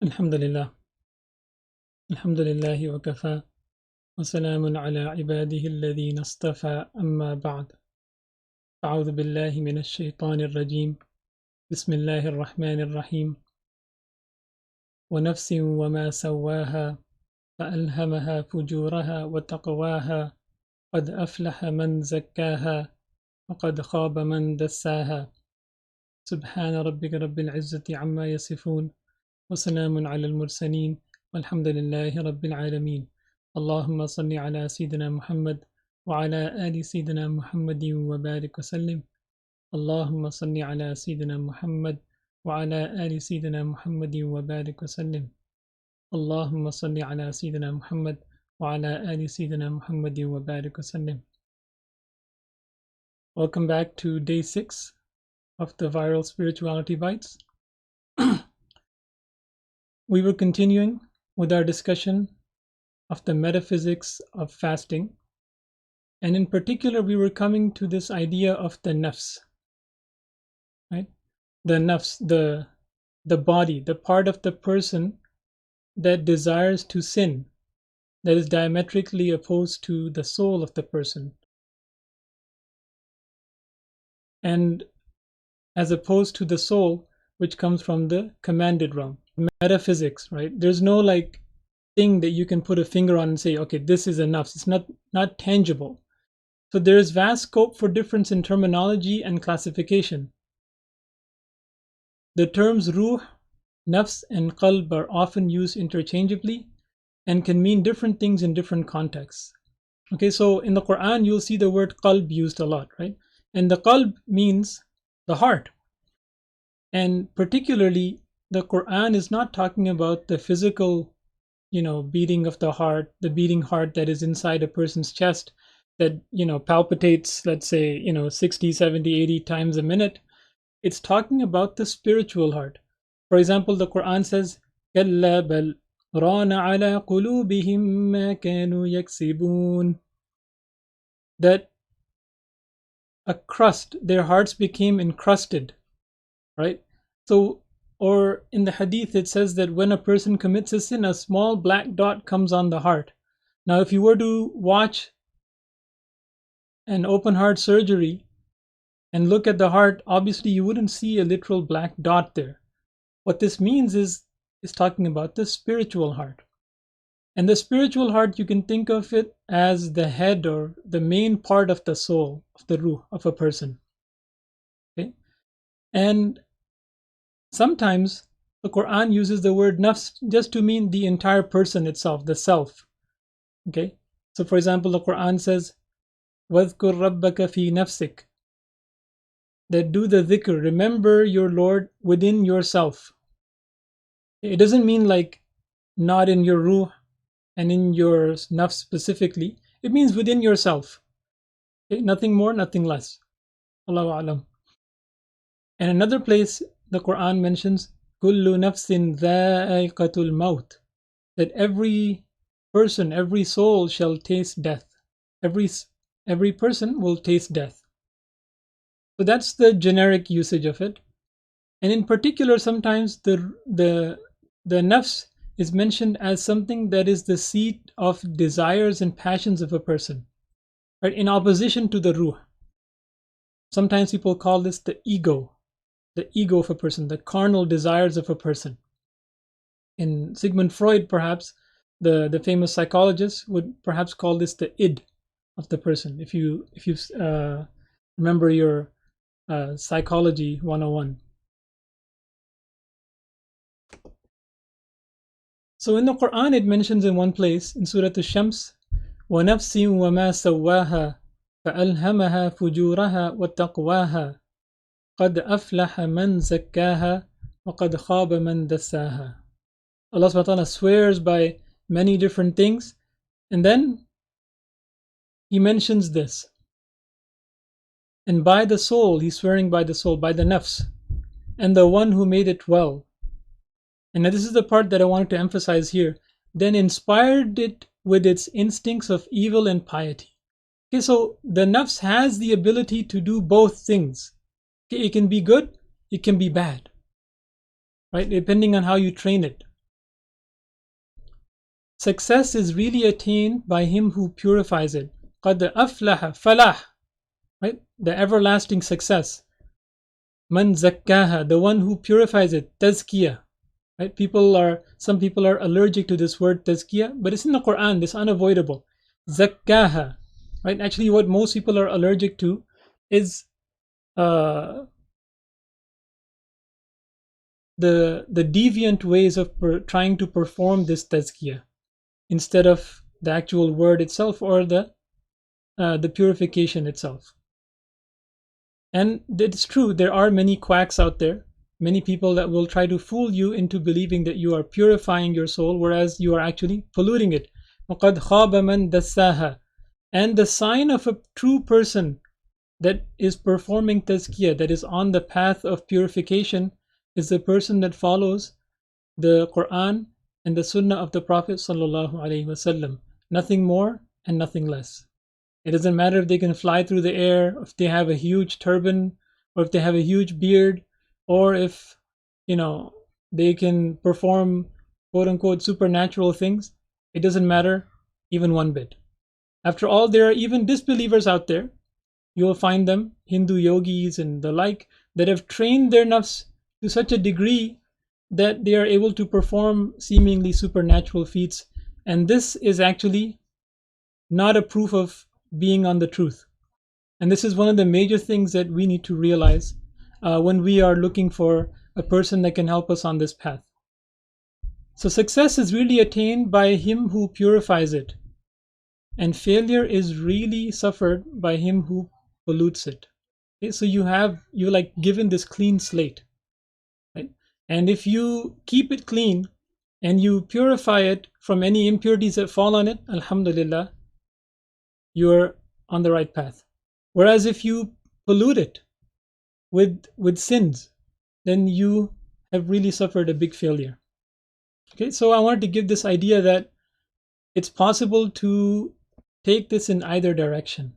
Alhamdulillah. Alhamdulillahi wa kafa. Wa salamun ala ibadihi alladhina istafa amma ba'd. A'udhu billahi minash shaitanir rajim. Bismillahir rahmanir rahim. Wa nafsin wa ma sawaha. فألهمها فجورها وتقواها قد أفلح من زكاها وقد خاب من دساها سبحان ربك رب العزة عما يصفون وسلام على المرسلين والحمد لله رب العالمين اللهم صل على سيدنا محمد وعلى آل سيدنا محمد وبارك وسلم اللهم صل على سيدنا محمد وعلى آل سيدنا محمد وبارك وسلم اللهم صل على سيدنا محمد وعلى آل سيدنا محمد وبارك وسلم. Welcome back to day 6 of the Viral Spirituality Bites. We were continuing with our discussion of the metaphysics of fasting, and in particular we were coming to this idea of the nafs, right? The nafs, the body, the part of the person that desires to sin, that is diametrically opposed to the soul of the person, and as opposed to the soul which comes from the commanded realm. Metaphysics, right? There's no like thing that you can put a finger on and say, okay, this is enough. It's not tangible. So there is vast scope for difference in terminology and classification. The terms ruh, nafs, and qalb are often used interchangeably and can mean different things in different contexts. Okay, so in the Quran, you'll see the word qalb used a lot, right? And the qalb means the heart. And particularly, the Quran is not talking about the physical, beating of the heart, the beating heart that is inside a person's chest that, palpitates, let's say, 60, 70, 80 times a minute. It's talking about the spiritual heart. For example, the Quran says, كَلَّا بَلْ رَانَ عَلَى قُلُوبِهِمْ مَا كَانُوا يَكْسِبُونَ. That a crust, their hearts became encrusted, right? So, or in the hadith, it says that when a person commits a sin, a small black dot comes on the heart. Now, if you were to watch an open heart surgery and look at the heart, obviously you wouldn't see a literal black dot there. What this means is talking about the spiritual heart. And the spiritual heart, you can think of it as the head or the main part of the soul, of the ruh of a person. Okay? And sometimes the Quran uses the word nafs just to mean the entire person itself, the self. Okay? So for example, the Quran says, وَاذْكُرْ رَبَّكَ فِي نَفْسِكَ. That do the dhikr, remember your Lord within yourself. It doesn't mean like not in your ruh and in your nafs specifically. It means within yourself. Okay? Nothing more, nothing less. Allahu A'lam. And another place, the Quran mentions kullu nafsin dha'iqatul maut, that every person, every soul shall taste death. Every person will taste death. So that's the generic usage of it. And in particular, sometimes the nafs is mentioned as something that is the seat of desires and passions of a person, right? In opposition to the ruh. Sometimes people call this the ego of a person, the carnal desires of a person. In Sigmund Freud, perhaps, the famous psychologist would perhaps call this the id of the person, if you remember your Psychology 101. So in the Quran, it mentions in one place, in Surah Ash-Shams, وَنَفْسٍ وَمَا سَوَّاهَا فَأَلْهَمَهَا فُجُورَهَا وَتَقْوَاهَا قَدْ أَفْلَحَ مَنْ زَكَّاهَا وَقَدْ خَابَ مَنْ دَسَّاهَا. Allah subhanahu wa ta'ala swears by many different things, and then He mentions this. And by the soul, He's swearing by the soul, by the nafs, and the one who made it well. And now this is the part that I wanted to emphasize here. Then inspired it with its instincts of evil and piety. Okay, so the nafs has the ability to do both things. Okay, it can be good, it can be bad, right? Depending on how you train it. Success is really attained by him who purifies it. قَدْ أَفْلَحَ فَلَحْ, right? The everlasting success. Man zakkaha, the one who purifies it. Tazkiyah, right? Some people are allergic to this word tazkiyah, but it's in the Quran. It's unavoidable. Zakkaha, right? Actually, what most people are allergic to is the deviant ways of trying to perform this tazkiyah instead of the actual word itself or the purification itself. And it's true, there are many quacks out there, many people that will try to fool you into believing that you are purifying your soul, whereas you are actually polluting it. وَقَدْ خَابَ مَنْ دَسَّاهَا. And the sign of a true person that is performing tazkiyah, that is on the path of purification, is the person that follows the Quran and the Sunnah of the Prophet sallallahu alaihi wasallam. Nothing more and nothing less. It doesn't matter if they can fly through the air, if they have a huge turban, or if they have a huge beard, or if, they can perform quote unquote supernatural things. It doesn't matter even one bit. After all, there are even disbelievers out there. You will find them, Hindu yogis and the like, that have trained their nafs to such a degree that they are able to perform seemingly supernatural feats. And this is actually not a proof of being on the truth. And this is one of the major things that we need to realize when we are looking for a person that can help us on this path. So success is really attained by him who purifies it, and failure is really suffered by him who pollutes it. Okay, so you like given this clean slate, right? And if you keep it clean and you purify it from any impurities that fall on it, alhamdulillah, you're on the right path. Whereas if you pollute it with sins, then you have really suffered a big failure. Okay, so I wanted to give this idea that it's possible to take this in either direction.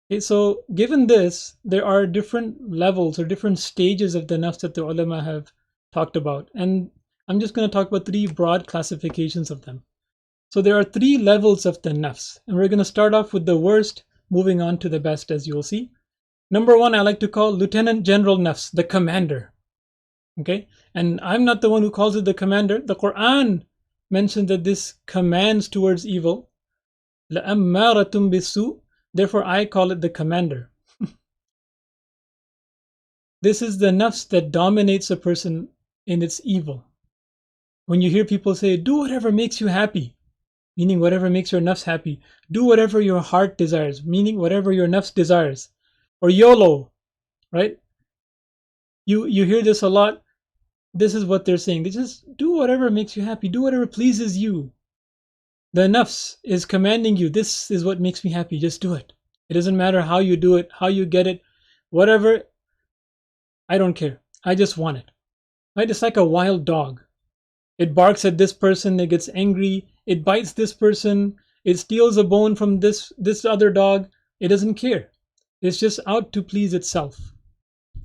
Okay, so given this, there are different levels or different stages of the nafs that the ulama have talked about, and I'm just going to talk about 3 broad classifications of them. So there are 3 levels of the nafs, and we're going to start off with the worst, moving on to the best, as you will see. Number 1, I like to call Lieutenant General Nafs, the commander. Okay, and I'm not the one who calls it the commander. The Quran mentions that this commands towards evil. لَأَمَّارَةٌ بِالسُّوءِ. Therefore, I call it the commander. This is the nafs that dominates a person in its evil. When you hear people say, do whatever makes you happy, meaning whatever makes your nafs happy. Do whatever your heart desires, meaning whatever your nafs desires. Or YOLO, right? You hear this a lot. This is what they're saying. They just do whatever makes you happy. Do whatever pleases you. The nafs is commanding you. This is what makes me happy. Just do it. It doesn't matter how you do it, how you get it, whatever. I don't care. I just want it. Right? It's like a wild dog. It barks at this person. It gets angry. It bites this person. It steals a bone from this other dog. It doesn't care. It's just out to please itself.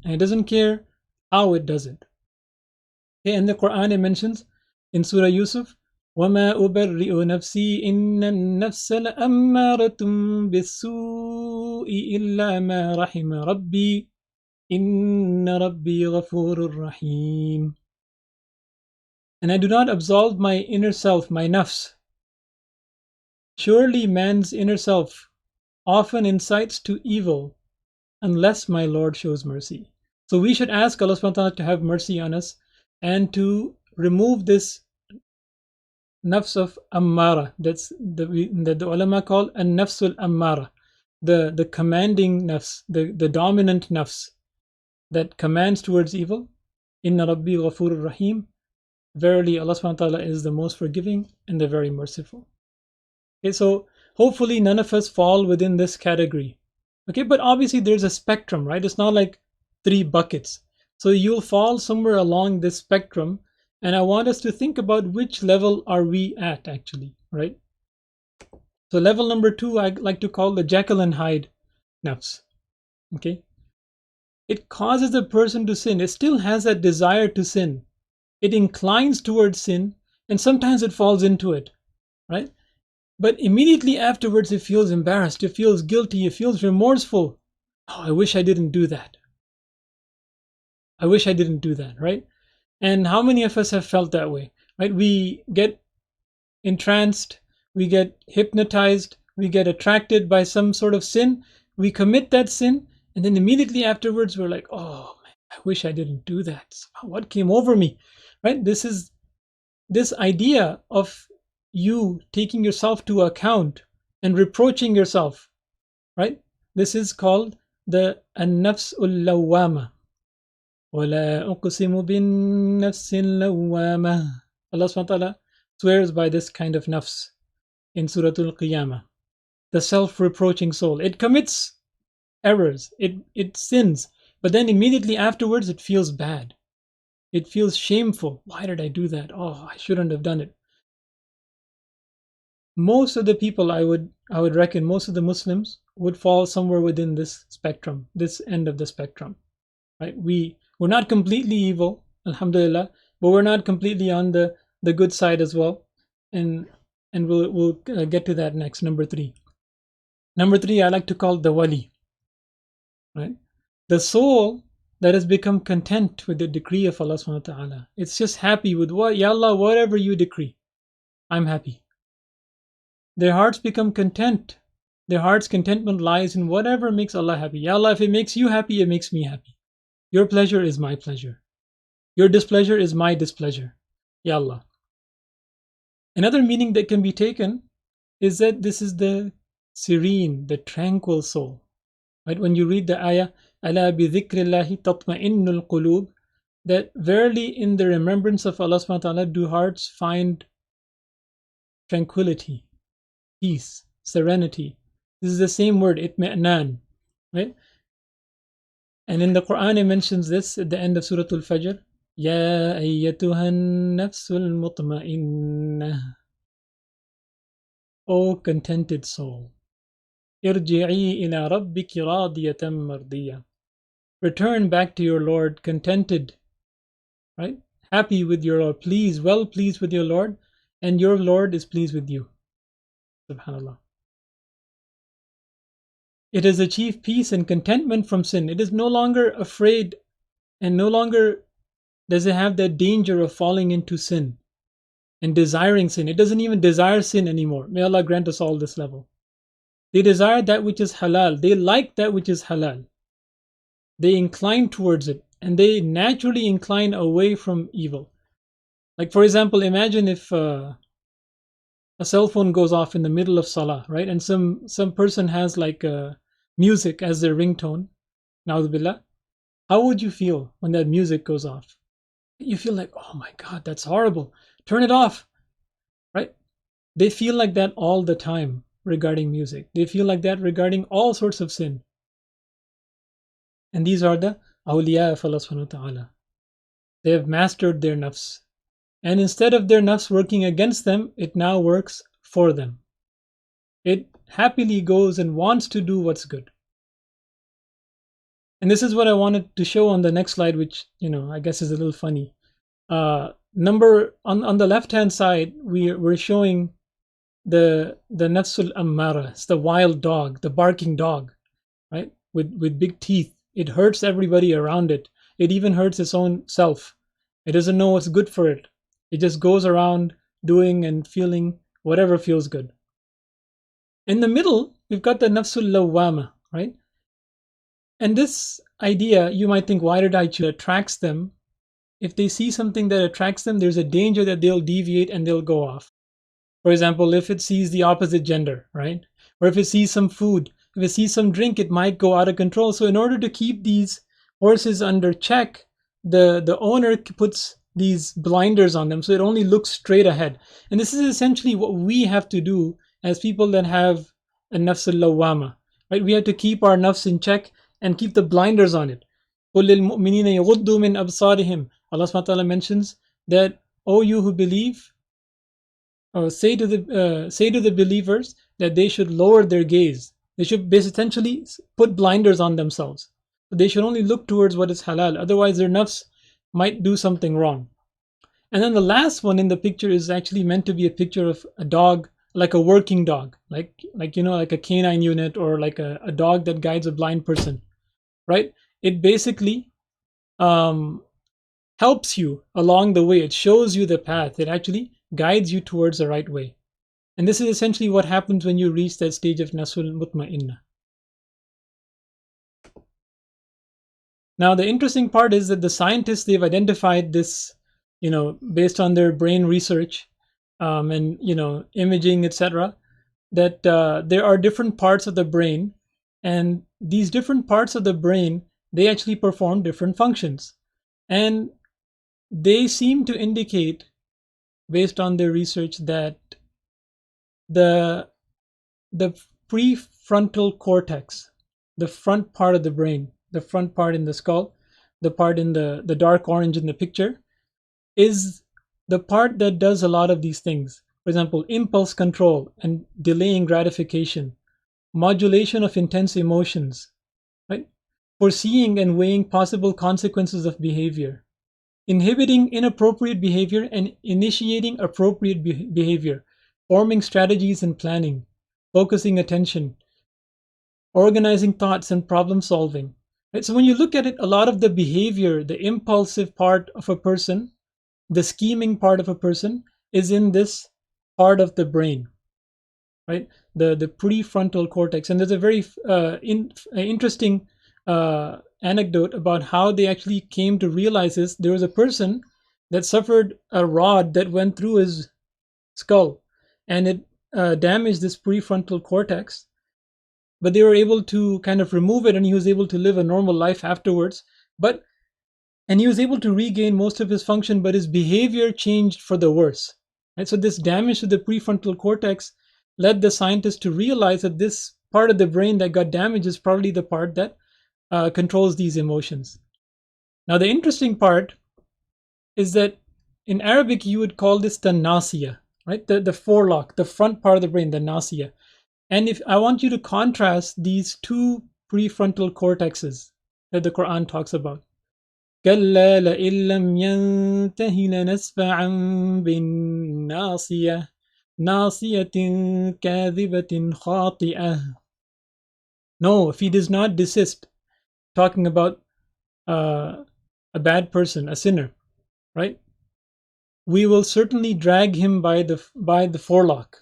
And it doesn't care how it does it. Okay, in the Quran it mentions in Surah Yusuf, وَمَا أُبَرِّئُ نَفْسِي إِنَّ النَّفْسَ لَأَمَّارَةٌ بِالسُّوءِ إِلَّا مَا رَحِمَ رَبِّي إِنَّ رَبِّي غَفُورٌ رَحِيمٌ. And I do not absolve my inner self, my nafs. Surely man's inner self often incites to evil unless my Lord shows mercy. So we should ask Allah subhanahu wa ta'ala to have mercy on us and to remove this nafs of ammara, that the ulama call an nafsul ammara, the commanding nafs, the dominant nafs that commands towards evil. Inna Rabbi Ghafurur Rahim. Verily Allah subhanahu wa ta'ala is the most forgiving and the very merciful. Okay, so hopefully none of us fall within this category. Okay, but obviously there's a spectrum, right? It's not like 3 buckets. So you'll fall somewhere along this spectrum, and I want us to think about which level are we at actually, right? So level number 2, I like to call the Jekyllhyde nafs. Okay, it causes a person to sin. It still has that desire to sin. It inclines towards sin, and sometimes it falls into it. right? But immediately afterwards, it feels embarrassed, it feels guilty, it feels remorseful. Oh, I wish I didn't do that. I wish I didn't do that, right? And how many of us have felt that way, right? We get entranced, we get hypnotized, we get attracted by some sort of sin, we commit that sin, and then immediately afterwards, we're like, oh, man, I wish I didn't do that. What came over me, right? This idea of you taking yourself to account and reproaching yourself, right? This is called the an-nafs ul-lawwama. وَلَا أُقْسِمُ بِالنَّفْسِ اللَّوَّامَةِ. Allah subhanahu wa ta'ala swears by this kind of nafs in Surah Al-Qiyamah. The self-reproaching soul. It commits errors, it sins, but then immediately afterwards it feels bad. It feels shameful. Why did I do that? Oh, I shouldn't have done it. Most of the people, I would reckon, most of the Muslims would fall somewhere within this spectrum, this end of the spectrum, right? We're not completely evil, alhamdulillah, but we're not completely on the good side as well, and we'll get to that next. Number three, I like to call the wali, right? The soul that has become content with the decree of Allah subhanahu wa ta'ala. It's just happy with what, Ya Allah, whatever you decree, I'm happy. Their hearts become content. Their heart's contentment lies in whatever makes Allah happy. Ya Allah, if it makes you happy, it makes me happy. Your pleasure is my pleasure. Your displeasure is my displeasure. Ya Allah. Another meaning that can be taken is that this is the serene, the tranquil soul. Right? When you read the ayah, أَلَا بِذِكْرِ اللَّهِ تَطْمَئِنُّ الْقُلُوبِ, that verily in the remembrance of Allah subhanahu wa ta'ala do hearts find tranquility, peace, serenity. This is the same word, itmi'nan, right? And in the Quran it mentions this at the end of Surah Al-Fajr, Ya ayyatuhan nafsul mutma'innah. O contented soul, irji'i ila rabbiki radiyatan mardiyah. Return back to your Lord contented, right? Happy with your Lord, pleased, well pleased with your Lord, and your Lord is pleased with you. Subhanallah. It has achieved peace and contentment from sin. It is no longer afraid, and no longer does it have that danger of falling into sin and desiring sin. It doesn't even desire sin anymore. May Allah grant us all this level. They desire that which is halal. They like that which is halal. They incline towards it, and they naturally incline away from evil. Like, for example, imagine if a cell phone goes off in the middle of salah, right? And some person has like music as their ringtone. Na'udhu billah. How would you feel when that music goes off? You feel like, oh my God, that's horrible. Turn it off, right? They feel like that all the time regarding music. They feel like that regarding all sorts of sin. And these are the awliya of Allah subhanahu wa ta'ala. They have mastered their nafs. And instead of their nafs working against them, it now works for them. It happily goes and wants to do what's good. And this is what I wanted to show on the next slide, which, I guess is a little funny. On the left-hand side, we're showing the nafsul ammara. It's the wild dog, the barking dog, right? With big teeth. It hurts everybody around it. It even hurts its own self. It doesn't know what's good for it. It just goes around doing and feeling whatever feels good. In the middle, we've got the nafsul lawwama, right? And this idea, you might think, why did I choose? It attracts them. If they see something that attracts them, there's a danger that they'll deviate and they'll go off. For example, if it sees the opposite gender, right? Or if it sees some food, if it sees some drink, it might go out of control. So in order to keep these horses under check, the owner puts these blinders on them so it only looks straight ahead. And this is essentially what we have to do as people that have a nafs al-lawwama, right? We have to keep our nafs in check and keep the blinders on it. قُلْ لِلْمُؤْمِنِينَ يَغُضُّوا مِنْ أَبْصَارِهِمْ. Allah subhanahu wa ta'ala mentions that, O you who believe, say to the believers that they should lower their gaze. They should essentially put blinders on themselves. They should only look towards what is halal. Otherwise their nafs might do something wrong. And then the last one in the picture is actually meant to be a picture of a dog like a working dog, like like a canine unit, or like a dog that guides a blind person, right? It basically um, helps you along the way. It shows you the path. It actually guides you towards the right way. And this is essentially what happens when you reach that stage of nasul mutma'inna. Now, the interesting part is that the scientists, they've identified this, based on their brain research, and imaging, etc., that there are different parts of the brain, and these different parts of the brain, they actually perform different functions, and they seem to indicate, based on their research, that the the prefrontal cortex, the front part of the brain, the front part in the skull, the part in the dark orange in the picture, is the part that does a lot of these things. For example, impulse control and delaying gratification, modulation of intense emotions, right? Foreseeing and weighing possible consequences of behavior, inhibiting inappropriate behavior and initiating appropriate behavior, forming strategies and planning, focusing attention, organizing thoughts and problem solving. Right? So when you look at it, a lot of the behavior, the impulsive part of a person, the scheming part of a person, is in this part of the brain, right? The prefrontal cortex. And there's a very interesting anecdote about how they actually came to realize this. There was a person that suffered a rod that went through his skull, and it damaged this prefrontal cortex, but they were able to kind of remove it, and he was able to live a normal life afterwards. And he was able to regain most of his function, but his behavior changed for the worse. Right? So this damage to the prefrontal cortex led the scientists to realize that this part of the brain that got damaged is probably the part that controls these emotions. Now, the interesting part is that in Arabic, you would call this the nausea, right? The forelock, the front part of the brain, the nausea. And if I want you to contrast these two prefrontal cortexes that the Quran talks about, كلا لئن لم ينته لنسفعا بالناصية ناصية كاذبة خاطئة. No, if he does not desist, talking about a bad person, a sinner, right? We will certainly drag him by the forelock,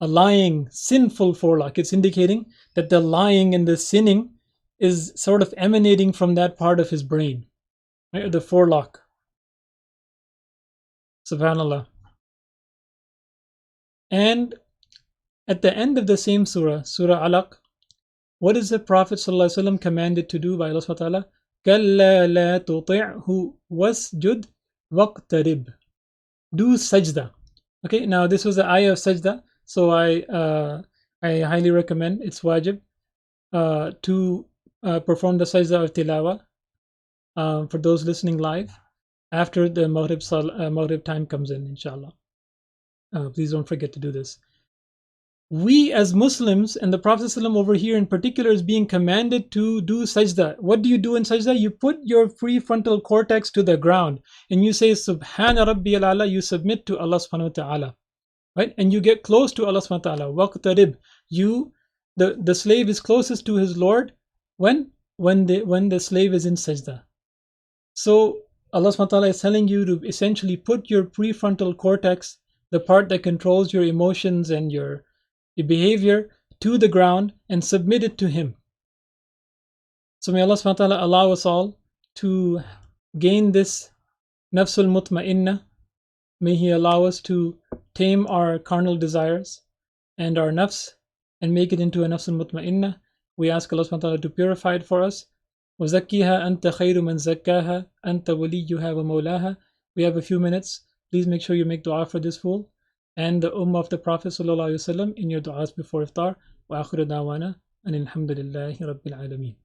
a lying, sinful forelock. It's indicating that the lying and the sinning is sort of emanating from that part of his brain, right? The forelock. Subhanallah. And at the end of the same surah, Surah Alaq, what is the Prophet ﷺ commanded to do by Allah subhanahu wa ta'ala? كَلَّا لَا تُطِعْهُ وَاسْجُدْ وَاقْتَرِبْ. Do sajda. Okay, now this was the ayah of sajda, so I highly recommend, it's wajib, to perform the sajda of tilawa for those listening live after the Maghrib time comes in, inshallah. Please don't forget to do this. We as Muslims, and the Prophet ﷺ over here in particular, is being commanded to do sajda. What do you do in sajda? You put your prefrontal cortex to the ground and you say Subhana Rabbi al-Ala. You submit to Allah subhanahu wa ta'ala, right? And you get close to Allah subhanahu wa ta'ala. Waqtarib. The slave is closest to his Lord when the slave is in sajda. So Allah subhanahu wa ta'ala is telling you to essentially put your prefrontal cortex, the part that controls your emotions and your behavior, to the ground and submit it to Him. So may Allah subhanahu wa ta'ala allow us all to gain this nafsul mutma'inna. May He allow us to tame our carnal desires and our nafs and make it into a nafsul mutma'inna. We ask Allah subhanahu wa ta'ala to purify it for us. وَزَكِّهَا أَنْتَ خَيْرُ مَنْ زَكَّاهَا أَنْتَ وَلِيُّهَا وَمَوْلَاهَا. We have a few minutes. Please make sure you make dua for this fool and the ummah of the Prophet sallallahu alaihi wasallam in your du'as before iftar. Wa akhiru da'wana and alhamdulillahi rabbil alameen.